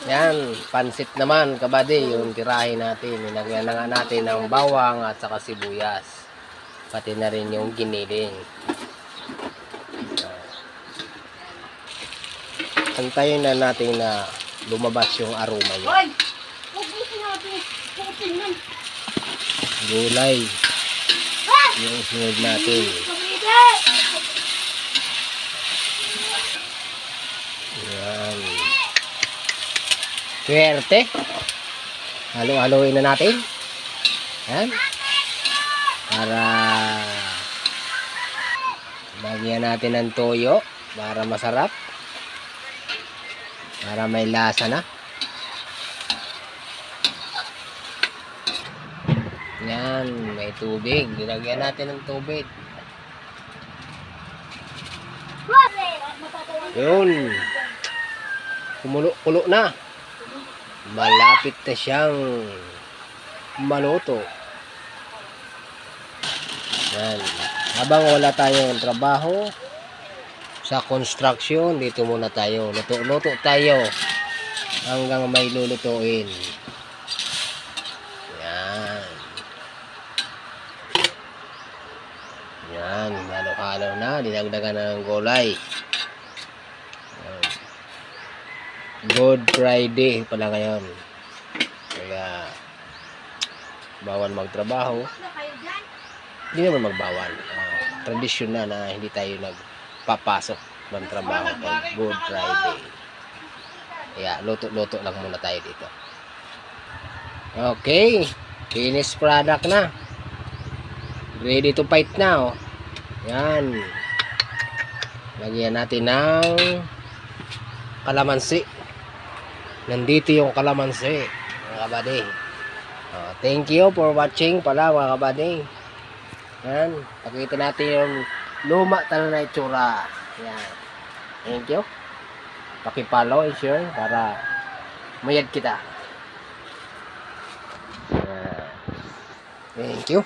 Yan, pansit naman, kabady, yung tirahin natin. Nilagyan na nga natin ng bawang at saka sibuyas. Pati na rin yung giniling. Antayin na natin na lumabas yung aroma niya. Gulay. Yung sunod natin. Yan. Swerte. Halo-haloin na natin. Yan. Para lagyan natin ng toyo para masarap. Para may lasa na. Yan, may tubig. Nilagyan natin ng tubig. Yun. Kumulo-kulo na. Malapit na siyang maluto. Yan. Habang wala tayong trabaho sa construction, dito muna tayo. Luto-luto tayo hanggang may lulutuin. Yan. Yan. Halo-halo na. Dinagdagan na ng gulay. Yan. Good Friday pala ngayon. Kaya bawal magtrabaho. Hindi naman magbawal. Tradisyon na hindi tayo nagpapasok ng trabaho pag Good Friday. Kaya luto-luto lang muna tayo dito. Okay. Finished product na. Ready to fight na. Oh. Yan. Lagyan natin ng kalamansi. Nandito yung kalamansi, mga kabady. Thank you for watching pala, mga kabady. Yan, pakita natin yung luma talaga na itsura. Yan. Thank you. Paki-follow and share para mayad kita. Yan. Thank you.